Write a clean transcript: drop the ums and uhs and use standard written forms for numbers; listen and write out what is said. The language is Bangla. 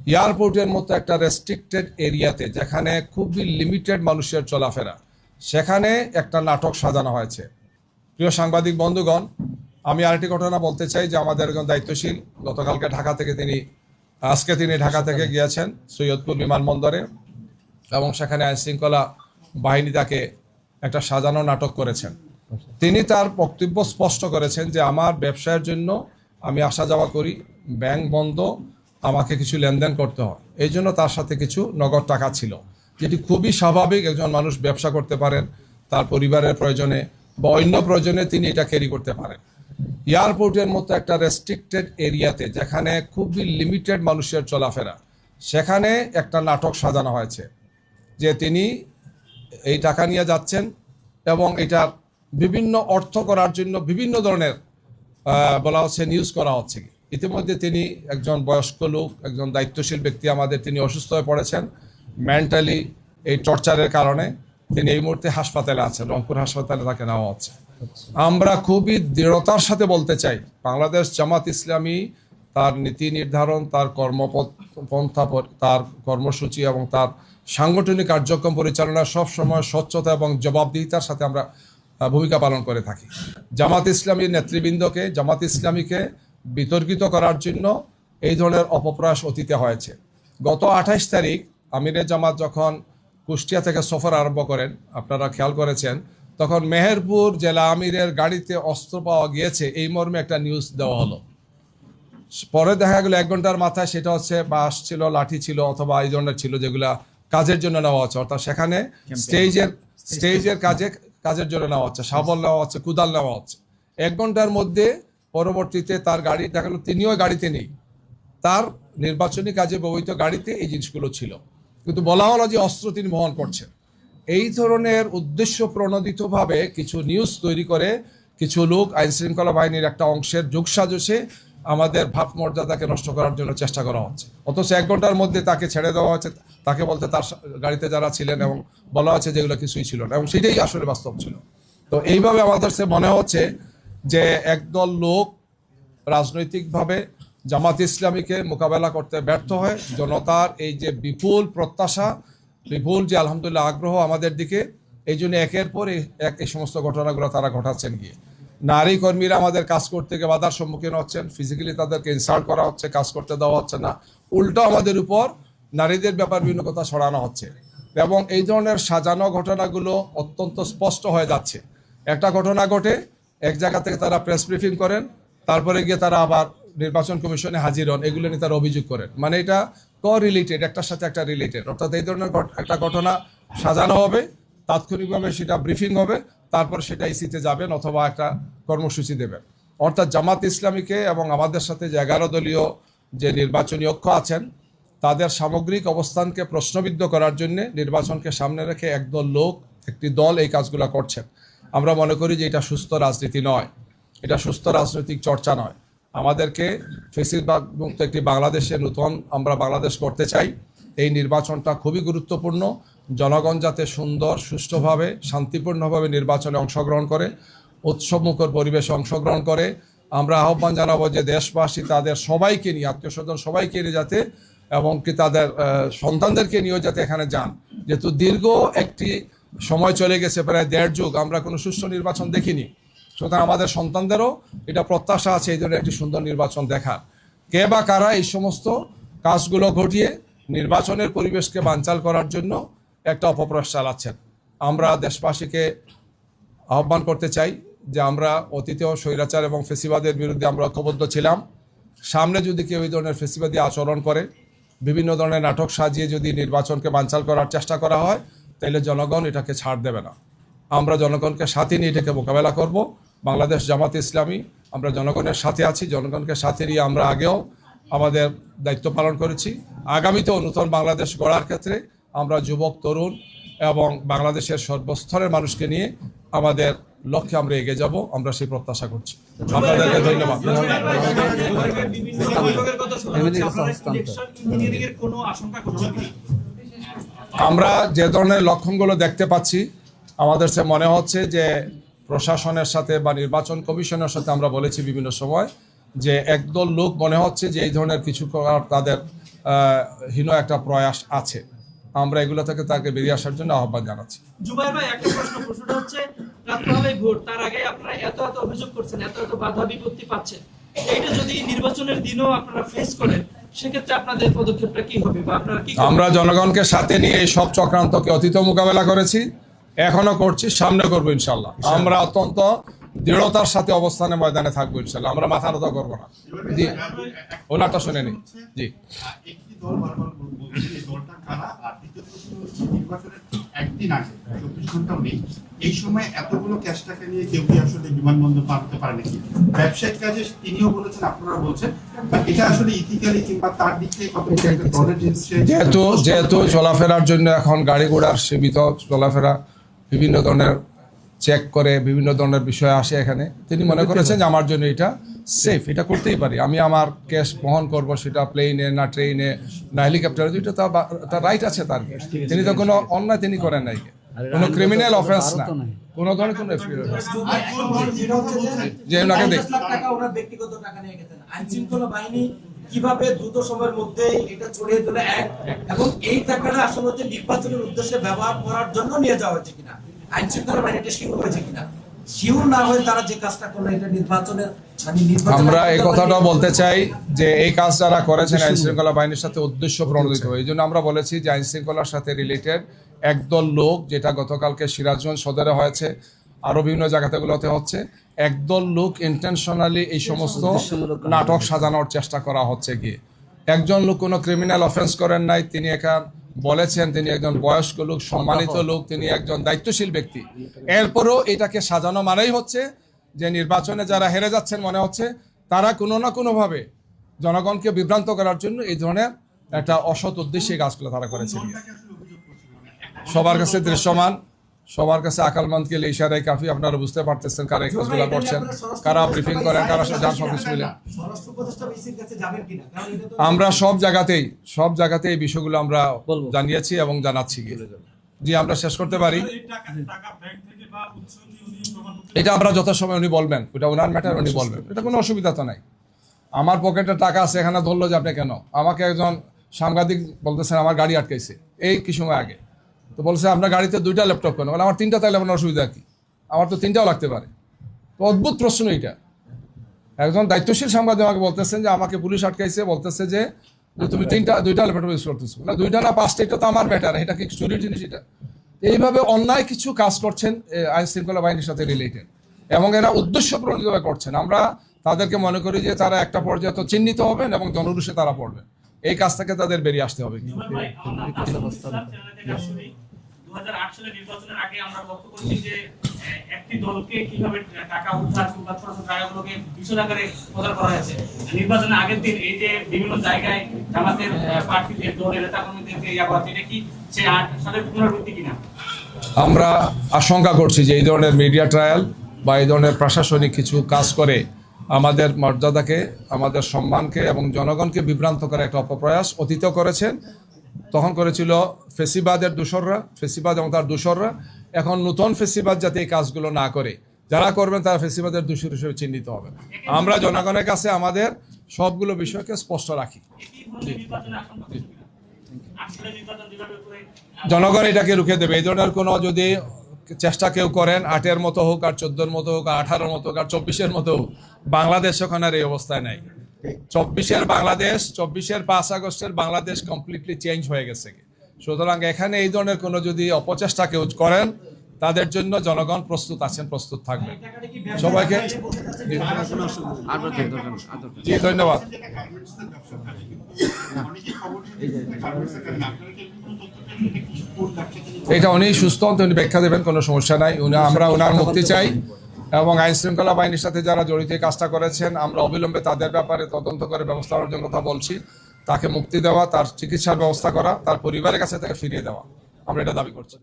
এয়ারপোর্টের মতো একটা রেস্ট্রিক্টেড এরিয়াতে যেখানে খুবই লিমিটেড মানুষের চলাফেরা, সেখানে একটা নাটক সাজানো হয়েছে। প্রিয় সাংবাদিক বন্ধুগণ, আমি আরেকটি ঘটনা বলতে চাই যে আমাদের একজন দায়িত্বশীল গতকালকে আজকে তিনি ঢাকা থেকে গিয়েছেন সৈয়দপুর বিমানবন্দরে, এবং সেখানে আইনশৃঙ্খলা বাহিনী তাকে একটা সাজানো নাটক করেছেন। তিনি তার বক্তব্য স্পষ্ট করেছেন যে আমার ব্যবসায়ের জন্য আমি আসা যাওয়া করি, ব্যাংক বন্ধ, আমাকে কিছু লেনদেন করতে হয়, এই জন্য তার সাথে কিছু নগদ টাকা ছিল, যেটি খুবই স্বাভাবিক। একজন মানুষ ব্যবসা করতে পারেন, তার পরিবারের প্রয়োজনে বা অন্য প্রয়োজনে তিনি এটা ক্যারি করতে পারেন। এয়ারপোর্টের মতো একটা রেস্ট্রিক্টেড এরিয়াতে যেখানে খুবই লিমিটেড মানুষের চলাফেরা, সেখানে একটা নাটক সাজানো হয়েছে যে তিনি এই টাকা নিয়ে যাচ্ছেন এবং এটার বিভিন্ন অর্থ করার জন্য বিভিন্ন ধরনের বলা হচ্ছে নিউজ করা হচ্ছে। ইতিমধ্যে তিনি একজন বয়স্ক লোক, একজন দায়িত্বশীল ব্যক্তি আমাদের, তিনি অসুস্থ হয়ে পড়েছেন মেন্টালি এই টর্চারের কারণে। তিনি এই মুহূর্তে হাসপাতালে আছেন, রংপুর হাসপাতালে তাকে নেওয়া হচ্ছে। আমরা খুবই দৃঢ়তার সাথে বলতে চাই, বাংলাদেশ জামাত ইসলামী তার নীতি নির্ধারণ, তার কর্মপন্থা, তার কর্মসূচি এবং তার সাংগঠনিক কার্যক্রম পরিচালনা সবসময় স্বচ্ছতা এবং জবাবদিহিতার সাথে আমরা ভূমিকা পালন করে থাকি। জামাত ইসলামীর নেতৃবৃন্দকে, জামাত ইসলামীকে বিতর্কিত করার জন্য এই ধরনের অপপ্রয়াস অতীতে হয়েছে। গত 28 তারিখ আমিরে জামাত যখন কুষ্টিয়া থেকে সফর আরম্ভ করেন, আপনারা খেয়াল করেছেন, তখন মেহেরপুর জেলা আমিরের গাড়িতে অস্ত্র পাওয়া গিয়েছে এই মর্মে একটা নিউজ দেওয়া হলো। পরে দেখা গেল 1 ঘন্টার মাথায় সেটা হচ্ছে বাঁশ ছিল, লাঠি ছিল, অথবা এই ধরনের ছিল যেগুলা কাজের জন্য নেওয়া হচ্ছে, অর্থাৎ সেখানে স্টেজের কাজের জন্য নেওয়া হচ্ছে, শাবল নেওয়া হচ্ছে, কুদাল নেওয়া হচ্ছে। 1 ঘন্টার মধ্যে পরবর্তীতে তার গাড়ি দেখা গেল তিনিও গাড়িতে নেই, তার নির্বাচনী কাজে ব্যবহৃত গাড়িতে এই জিনিসগুলো ছিল, কিন্তু বলা হলো যে অস্ত্র তিনি বহন করছেন। এই ধরনের উদ্দেশ্য প্রণোদিতভাবে কিছু নিউজ তৈরি করে কিছু লোক আইনশৃঙ্খলা বাহিনীর একটা অংশের যোগসাজশে আমাদের ভাবমর্যাদাকে নষ্ট করার জন্য চেষ্টা করা হচ্ছে। অথচ 1 ঘন্টার মধ্যে তাকে ছেড়ে দেওয়া হচ্ছে, তাকে বলতে তার গাড়িতে যারা ছিলেন, এবং বলা হচ্ছে যেগুলো কিছুই ছিল না, এবং সেটাই আসলে বাস্তব ছিল। তো এইভাবে আমাদের সে মনে হচ্ছে যে একদল লোক রাজনৈতিকভাবে জামাত ইসলামীকে মোকাবেলা করতে ব্যর্থ হয়ে জনতার এই যে বিপুল প্রত্যাশা, বিপুল যে আলহামদুলিল্লাহ আগ্রহ আমাদের দিকে, এই জন্য একের পর এক এই সমস্ত ঘটনাগুলো তারা ঘটাচ্ছেন। গিয়ে নারী কর্মীরা আমাদের কাজ করতে গিয়ে বাধার সম্মুখীন হচ্ছেন, ফিজিক্যালি তাদেরকে ইনসাল্ট করা হচ্ছে, কাজ করতে দেওয়া হচ্ছে না, উল্টো আমাদের উপর নারীদের ব্যাপার বিভিন্ন কথা ছড়ানো হচ্ছে। এবং এই ধরনের সাজানো ঘটনাগুলো অত্যন্ত স্পষ্ট হয়ে যাচ্ছে। একটা ঘটনা ঘটে, এক জায়গা থেকে তারা প্রেস ব্রিফিং করেন, তারপরে গিয়ে তারা আবার নির্বাচন কমিশনে হাজির হন, এগুলো নিয়ে তারা অভিযোগ করেন। মানে এটা রিলেটেড, একটার সাথে একটা রিলেটেড, অর্থাৎ এই ধরনের একটা ঘটনা সাজানো হবে, তাৎক্ষণিকভাবে সেটা ব্রিফিং হবে, তারপর সেটা ইসিতে যাবেন অথবা একটা কর্মসূচি দেবেন। অর্থাৎ জামাত ইসলামীকে এবং আমাদের সাথে যে 11 দলীয় যে নির্বাচনী ঐক্য আছেন, তাদের সামগ্রিক অবস্থানকে প্রশ্নবিদ্ধ করার জন্য নির্বাচনকে সামনে রেখে একটি দল এই কাজগুলো করছেন। আমরা মনে করি যে এটা সুস্থ রাজনীতি নয়, এটা সুস্থ রাজনৈতিক চর্চা নয়। আমাদেরকে ফ্যাসিবাদ মুক্ত একটি বাংলাদেশে নতুন আমরা বাংলাদেশ করতে চাই। এই নির্বাচনটা খুবই গুরুত্বপূর্ণ। জনগণ যাতে সুন্দর, সুষ্ঠুভাবে, শান্তিপূর্ণভাবে নির্বাচনে অংশগ্রহণ করে, উৎসবমুখর পরিবেশে অংশগ্রহণ করে। আমরা আহ্বান জানাবো যে দেশবাসী তাদের সবাইকে নিয়ে, আত্মীয় স্বজন সবাইকে নিয়ে যাতে, এবং কি তাদের সন্তানদেরকে নিয়েও যাতে এখানে যান। যেহেতু দীর্ঘ একটি সময় চলে গেছে, প্রায় 1.5 যুগ আমরা কোনো সুষ্ঠু নির্বাচন দেখিনি, সুতরাং আমাদের সন্তানদেরও এটা প্রত্যাশা আছে এই ধরনের একটি সুন্দর নির্বাচন দেখার। কে বা কারা এই সমস্ত কাজগুলো ঘটিয়ে নির্বাচনের পরিবেশকে বানচাল করার জন্য একটা অপপ্রয়াস চালাচ্ছেন। আমরা দেশবাসীকে আহ্বান করতে চাই যে আমরা অতীতেও স্বৈরাচার এবং ফেসিবাদের বিরুদ্ধে আমরা ঐক্যবদ্ধ ছিলাম। সামনে যদি কেউ এই ধরনের ফেসিবাদী আচরণ করে, বিভিন্ন ধরনের নাটক সাজিয়ে যদি নির্বাচনকে বানচাল করার চেষ্টা করা হয়, তাহলে জনগণ এটাকে ছাড় দেবে না। আমরা জনগণকে সাথে নিয়ে এটাকে মোকাবেলা করব। বাংলাদেশ জামাত ইসলামী আমরা জনগণের সাথে আছি, জনগণকে সাথে নিয়ে আমরা আগেও আমাদের দায়িত্ব পালন করেছি। আগামীতেও নতুন বাংলাদেশ গড়ার ক্ষেত্রে আমরা যুবক, তরুণ এবং বাংলাদেশের সর্বস্তরের মানুষকে নিয়ে আমাদের লক্ষ্যে আমরা এগিয়ে যাব, আমরা সেই প্রত্যাশা করছি। আপনাদেরকে ধন্যবাদ। আমরা যে ধরনের লক্ষণগুলো দেখতে পাচ্ছি, আমাদের সে মনে হচ্ছে যে প্রশাসনের সাথে বা নির্বাচন কমিশনের সাথে আমরা বলেছি বিভিন্ন সময় যে একদল লোক মনে হচ্ছে যে এই ধরনের কিছু করার তাদের হীন একটা প্রয়াস আছে। আমরা এগুলো থেকে তাকে বেরিয়ে আসার জন্য আহ্বান জানাচ্ছি। জুবাইর ভাই, একটা প্রশ্নটা হচ্ছে, রাত্রে ভোট, তার আগে আপনারা এত অভিযোগ করছেন, এত বাধা বিপত্তি পাচ্ছেন, এইটা যদি নির্বাচনের দিনও আপনারা ফেস করেন, সেক্ষেত্রে আপনাদের পদক্ষেপটা কি হবে বা আপনারা কি? আমরা জনগণকে সাথে নিয়ে এই সব চক্রান্তকে অতীত মোকাবেলা করেছি, এখনো করছি, সামনে করবো ইনশাল্লাহ। আমরা অত্যন্ত দৃঢ়তার সাথে অবস্থানে ময়দানে থাকবো ইনশাল্লাহ। আমরা মাথা নত করবো না। জি, ওনারটা শুনে নি। জি, একটি দল বারবার বলছে এই দলটা কারা, আর দ্বিতীয় প্রশ্ন হচ্ছে নির্বাচনের একদিন আগে 24 ঘন্টাও নেই, এই সময় এতগুলো ক্যাশ টাকা নিয়ে কেউ কি আসলে বিমানবন্দর পার হতে পারে নাকি? ব্যবসায়িক কাজে তিনিও বলেছেন, আপনারা বলছেন, এটা আসলে ইথিক্যালি কিংবা তার দিক থেকে কতটা একটা দলের যেহেতু চলাফেরার জন্য এখন গাড়ি ঘোড়ার সীমিত চলাফেরা, বিভিন্ন ধরনের চেক করে, বিভিন্ন ধরনের বিষয় আসে এখানে, তিনি মনে করেছেন যে আমার জন্য এটা সেফ, এটা করতেই পারি, আমি আমার ক্যাশ বহন করব, সেটা প্লেনে না ট্রেনে না হেলিকপ্টারে, এটা তার রাইট আছে তার। তিনি তো কোনো অন্যায় তিনি করেন নাই, কোনো ক্রিমিনাল অফেন্স না, কোনো ধরনের কোনো যে ওনাকে ব্যক্তিগত টাকা নিয়ে গেছেন, আইন শৃঙ্খলা বাহিনী কিভাবে দ্রুত সময়ের মধ্যে এটা ছড়িয়ে দিল, এবং এই টাকাটা আসলে হচ্ছে নির্বাচনের উদ্দেশ্যে ব্যবহার করার জন্য নিয়ে যাওয়া হয়েছে কিনা, আইন শৃঙ্খলা বাহিনীটা শিওর হয়েছে কিনা? শিওর না হয়ে তারা যে কাজটা করলো, এটা নির্বাচনের আমরা এই কথাটা বলতে চাই যে এই কাজ যারা করেছেন আইন শৃঙ্খলা বাহিনীর সাথে উদ্দেশ্য প্রণোদিত হয়। এই জন্য আমরা বলেছি যে আইন শৃঙ্খলার সাথে রিলেটেড একদল লোক, যেটা গতকালকে সিরাজগঞ্জ সদরে হয়েছে, আরো বিভিন্ন জায়গাতেগুলোতে হচ্ছে, একদল লোক ইন্টেনশনালি এই সমস্ত নাটক সাজানোর চেষ্টা করা হচ্ছে। গিয়ে একজন লোক কোনো ক্রিমিনাল অফেন্স করেন নাই, তিনি এখান বলেছেন তিনি একজন বয়স্ক লোক, সম্মানিত লোক, তিনি একজন দায়িত্বশীল ব্যক্তি। এরপরও এটাকে সাজানো মানেই হচ্ছে যে নির্বাচনে যারা হেরে যাচ্ছেন মনে হচ্ছে তারা কোনো না কোনোভাবে জনগণকে বিভ্রান্ত করার জন্য এই ধরনের একটা অসৎ উদ্দেশ্যে কাজগুলো তারা করেছেন। সবার কাছে দৃশ্যমান, সবার কাছে আকালমন্দকে ইশারায় কাফি, আপনারা বুঝতে পারতেছেন কারা এই কাজগুলো করছেন, কারা ব্রিফিং করেন, কারা যান, সবকিছু মিলে আমরা সব জায়গাতেই এই বিষয়গুলো আমরা জানিয়েছি এবং জানাচ্ছি। জি, আমরা শেষ করতে পারি। এটা আমরা যথাসময় উনি বলবেন, ওটা ওনার ম্যাটার, উনি বলবেন, এটা কোনো অসুবিধা তো নাই। আমার পকেটে টাকা আছে, এখানে ধরলো যে আপনি কেন, আমাকে একজন সাংবাদিক বলতেছেন আমার গাড়ি আটকাইছে এই কিছু সময় আগে, তো বলছে আপনার গাড়িতে 2টা ল্যাপটপ কেন, বলে আমার 3টা, তাইলে আপনার অসুবিধা কি, আমার তো 3টাও লাগতে পারে। তো অদ্ভুত প্রশ্ন এটা। একজন দায়িত্বশীল সাংবাদিক আমাকে বলতেছেন যে আমাকে পুলিশ আটকাইছে, বলতেছে যে তুমি 2টা ল্যাপটপ ইউজ করতেছো, না 2টা না 5টা, এটা তো আমার ম্যাটার, এটা কি চুরির জিনিস? এটা এইভাবে অন্যায় কিছু কাজ করছেন আইন শৃঙ্খলা বাহিনীর সাথে রিলেটেড, এবং এরা উদ্দেশ্যপ্রণোদিতভাবে করছেন। আমরা তাদেরকে মনে করি যে তারা একটা পর্যায়ে তো চিহ্নিত হবেন এবং জনরুষে তারা পড়বেন, এই কাজ থেকে তাদের বেরিয়ে আসতে হবে। 2008 সালের নির্বাচনের আগে আমরা লক্ষ্য করছি যে একটি দলকে কিভাবে টাকা উদ্ধার কিংবা ছোট ছোট টাকাগুলোকে বিশদ আকারে প্রচার করা হয়েছে। নির্বাচনের আগের দিন এই যে বিভিন্ন জায়গায় জামাতের প্রার্থীদের দলের নেতাকর্মীদেরকে ইয়া করা, এটা কি সে 8 সালের পুনরাবৃত্তি কিনা? আমরা আশঙ্কা করছি যে এই ধরনের মিডিয়া ট্রায়াল বা এই ধরনের প্রশাসনিক কিছু কাজ করে আমাদের মর্যাদাকে, আমাদের সম্মানকে এবং জনগণকে বিভ্রান্ত করার একটা অপপ্রয়াস অতীত করেছেন। তখন করেছিল ফেসিবাদের দোসররা, ফেসিবাদ এবং তার দোসররা। এখন নতুন ফেসিবাদ যাতে এই কাজগুলো না করে, যারা করবেন তারা ফেসিবাদের দোষী হিসেবে চিহ্নিত হবে। আমরা জনগণের কাছে আমাদের সবগুলো বিষয়কে স্পষ্ট রাখি। জনগণ এটাকে রুখে দেবে। এই ধরনের কোনো যদি চেষ্টা কেউ করেন, 8-এর মতো হোক, আর 14-র মতো হোক, আর 18-র মতো হোক, আর 24-এর মতো হোক, বাংলাদেশ ওখানে আর এই অবস্থায় নাই। 24-এর বাংলাদেশ, 24-এর 5 আগস্টের বাংলাদেশ কমপ্লিটলি চেঞ্জ হয়ে গেছে। সুতরাং এখানে এই ধরনের কোনো যদি অপচেষ্টা কেউ করেন, তাদের জন্য জনগণ প্রস্তুত আছেন, প্রস্তুত থাকবেন। সবাইকে জি ধন্যবাদ। এটা উনি সুস্থ, উনি ব্যাখ্যা দেবেন, কোনো সমস্যা নাই। আমরা ওনার মুক্তি চাই, এবং আইন শৃঙ্খলা বাহিনীর সাথে যারা জড়িত কাজটা করেছেন আমরা অবিলম্বে তাদের ব্যাপারে তদন্ত করে ব্যবস্থা নেওয়ার জন্য কথা বলছি। তাকে মুক্তি দেওয়া, তার চিকিৎসার ব্যবস্থা করা, তার পরিবারের কাছে তাকে ফিরিয়ে দেওয়া, আমরা এটা দাবি করছি।